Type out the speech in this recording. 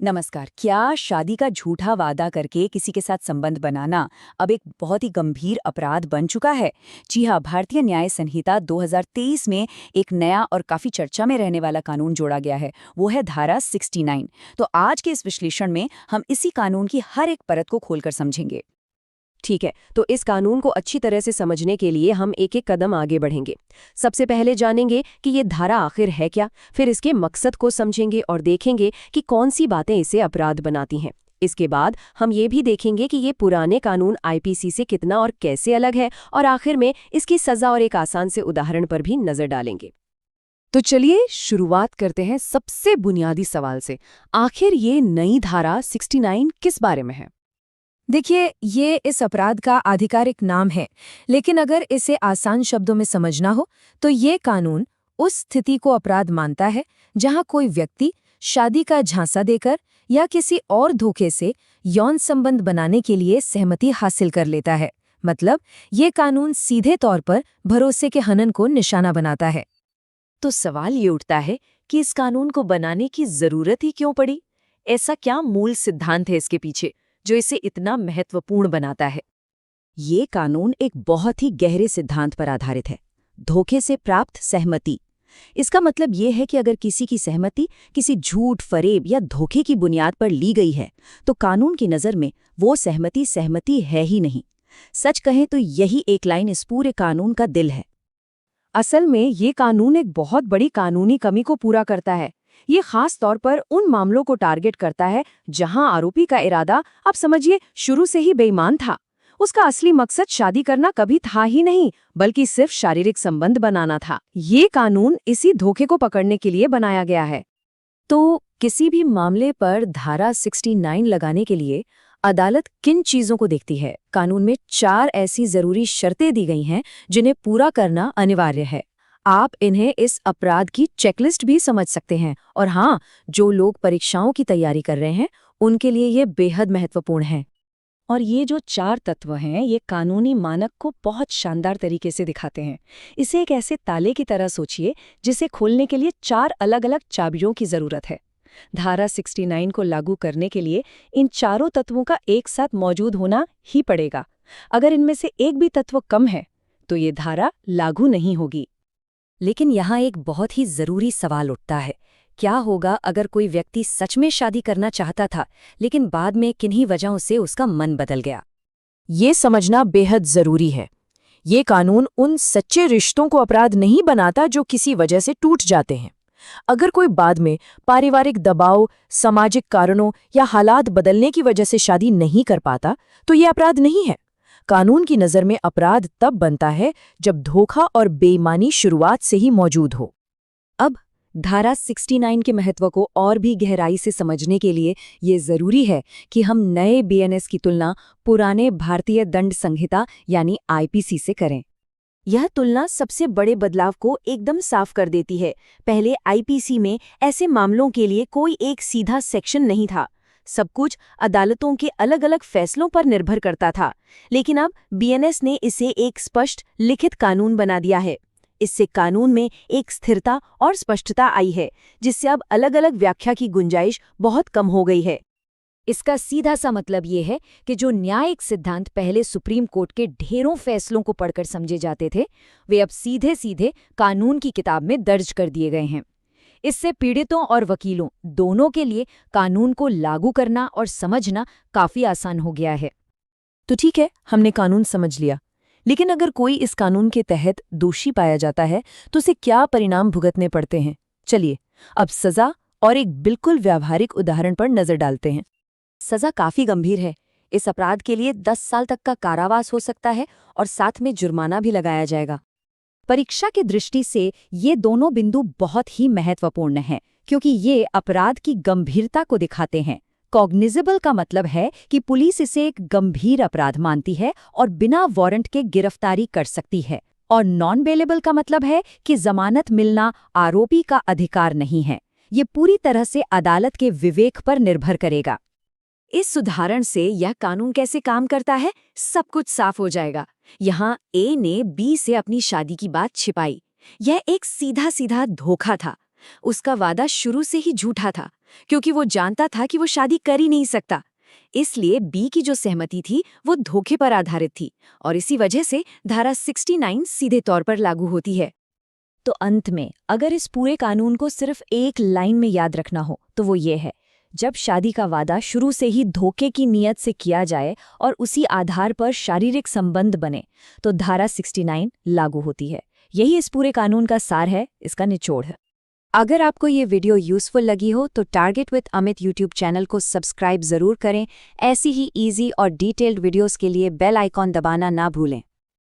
नमस्कार। क्या शादी का झूठा वादा करके किसी के साथ संबंध बनाना अब एक बहुत ही गंभीर अपराध बन चुका है? जी हाँ, भारतीय न्याय संहिता 2023 में एक नया और काफी चर्चा में रहने वाला कानून जोड़ा गया है। वो है धारा 69। तो आज के इस विश्लेषण में हम इसी कानून की हर एक परत को खोलकर समझेंगे। ठीक है, तो इस कानून को अच्छी तरह से समझने के लिए हम एक एक कदम आगे बढ़ेंगे। सबसे पहले जानेंगे कि ये धारा आखिर है क्या, फिर इसके मकसद को समझेंगे और देखेंगे कि कौन सी बातें इसे अपराध बनाती हैं। इसके बाद हम ये भी देखेंगे कि ये पुराने कानून आईपीसी से कितना और कैसे अलग है, और आखिर में इसकी सजा और एक आसान से उदाहरण पर भी नजर डालेंगे। तो चलिए शुरुआत करते हैं सबसे बुनियादी सवाल से। आखिर ये नई धारा 69 किस बारे में है? देखिए, ये इस अपराध का आधिकारिक नाम है, लेकिन अगर इसे आसान शब्दों में समझना हो तो ये कानून उस स्थिति को अपराध मानता है जहां कोई व्यक्ति शादी का झांसा देकर या किसी और धोखे से यौन संबंध बनाने के लिए सहमति हासिल कर लेता है। मतलब, ये कानून सीधे तौर पर भरोसे के हनन को निशाना बनाता है। तो सवाल ये उठता है कि इस कानून को बनाने की जरूरत ही क्यों पड़ी? ऐसा क्या मूल सिद्धांत है इसके पीछे जो इसे इतना महत्वपूर्ण बनाता है? ये कानून एक बहुत ही गहरे सिद्धांत पर आधारित है, धोखे से प्राप्त सहमति। इसका मतलब ये है कि अगर किसी की सहमति किसी झूठ, फरेब या धोखे की बुनियाद पर ली गई है तो कानून की नज़र में वो सहमति है ही नहीं। सच कहें तो यही एक लाइन इस पूरे कानून का दिल है। असल में ये कानून एक बहुत बड़ी कानूनी कमी को पूरा करता है। ये खास तौर पर उन मामलों को टारगेट करता है जहां आरोपी का इरादा, आप समझिए, शुरू से ही बेईमान था। उसका असली मकसद शादी करना कभी था ही नहीं, बल्कि सिर्फ शारीरिक संबंध बनाना था। ये कानून इसी धोखे को पकड़ने के लिए बनाया गया है। तो किसी भी मामले पर धारा 69 लगाने के लिए अदालत किन चीजों को देखती है? कानून में 4 ऐसी जरूरी शर्तें दी गई हैं जिन्हें पूरा करना अनिवार्य है। आप इन्हें इस अपराध की चेकलिस्ट भी समझ सकते हैं। और हाँ, जो लोग परीक्षाओं की तैयारी कर रहे हैं उनके लिए ये बेहद महत्वपूर्ण है। और ये जो 4 तत्व हैं, ये कानूनी मानक को बहुत शानदार तरीके से दिखाते हैं। इसे एक ऐसे ताले की तरह सोचिए जिसे खोलने के लिए 4 अलग-अलग चाबियों की जरूरत है। धारा 69 को लागू करने के लिए इन चारों तत्वों का एक साथ मौजूद होना ही पड़ेगा। अगर इनमें से एक भी तत्व कम है तो ये धारा लागू नहीं होगी। लेकिन यहाँ एक बहुत ही जरूरी सवाल उठता है। क्या होगा अगर कोई व्यक्ति सच में शादी करना चाहता था लेकिन बाद में किन्हीं वजहों से उसका मन बदल गया? ये समझना बेहद जरूरी है। ये कानून उन सच्चे रिश्तों को अपराध नहीं बनाता जो किसी वजह से टूट जाते हैं। अगर कोई बाद में पारिवारिक दबाव, सामाजिक कारणों या हालात बदलने की वजह से शादी नहीं कर पाता तो ये अपराध नहीं है। कानून की नज़र में अपराध तब बनता है जब धोखा और बेईमानी शुरुआत से ही मौजूद हो। अब धारा 69 के महत्व को और भी गहराई से समझने के लिए ये जरूरी है कि हम नए बीएनएस की तुलना पुराने भारतीय दंड संहिता यानी आईपीसी से करें। यह तुलना सबसे बड़े बदलाव को एकदम साफ कर देती है। पहले आईपीसी में ऐसे मामलों के लिए कोई एक सीधा सेक्शन नहीं था। सब कुछ अदालतों के अलग अलग फैसलों पर निर्भर करता था। लेकिन अब बीएनएस ने इसे एक स्पष्ट लिखित कानून बना दिया है। इससे कानून में एक स्थिरता और स्पष्टता आई है, जिससे अब अलग अलग व्याख्या की गुंजाइश बहुत कम हो गई है। इसका सीधा सा मतलब ये है कि जो न्यायिक सिद्धांत पहले सुप्रीम कोर्ट के ढेरों फैसलों को पढ़कर समझे जाते थे, वे अब सीधे सीधे कानून की किताब में दर्ज कर दिए गए हैं। इससे पीड़ितों और वकीलों दोनों के लिए कानून को लागू करना और समझना काफी आसान हो गया है। तो ठीक है, हमने कानून समझ लिया। लेकिन अगर कोई इस कानून के तहत दोषी पाया जाता है तो उसे क्या परिणाम भुगतने पड़ते हैं? चलिए अब सजा और एक बिल्कुल व्यावहारिक उदाहरण पर नजर डालते हैं। सजा काफी गंभीर है। इस अपराध के लिए 10 साल तक का कारावास हो सकता है और साथ में जुर्माना भी लगाया जाएगा। परीक्षा की दृष्टि से ये दोनों बिंदु बहुत ही महत्वपूर्ण हैं, क्योंकि ये अपराध की गंभीरता को दिखाते हैं। कॉग्निजेबल का मतलब है कि पुलिस इसे एक गंभीर अपराध मानती है और बिना वारंट के गिरफ्तारी कर सकती है। और नॉन बेलेबल का मतलब है कि जमानत मिलना आरोपी का अधिकार नहीं है। ये पूरी तरह से अदालत के विवेक पर निर्भर करेगा। इस उदाहरण से यह कानून कैसे काम करता है, सब कुछ साफ हो जाएगा। यहाँ ए ने बी से अपनी शादी की बात छिपाई। यह एक सीधा सीधा धोखा था। उसका वादा शुरू से ही झूठा था, क्योंकि वो जानता था कि वो शादी कर ही नहीं सकता। इसलिए बी की जो सहमति थी वो धोखे पर आधारित थी, और इसी वजह से धारा 69 सीधे तौर पर लागू होती है। तो अंत में अगर इस पूरे कानून को सिर्फ एक लाइन में याद रखना हो तो वो ये है, जब शादी का वादा शुरू से ही धोखे की नीयत से किया जाए और उसी आधार पर शारीरिक संबंध बने, तो धारा 69 लागू होती है। यही इस पूरे कानून का सार है, इसका निचोड़ है। अगर आपको ये वीडियो यूज़फुल लगी हो तो target with Amit YouTube channel को सब्सक्राइब ज़रूर करें। ऐसी ही ईजी और डिटेल्ड वीडियोस के लिए बेल आइकॉन दबाना ना भूलें।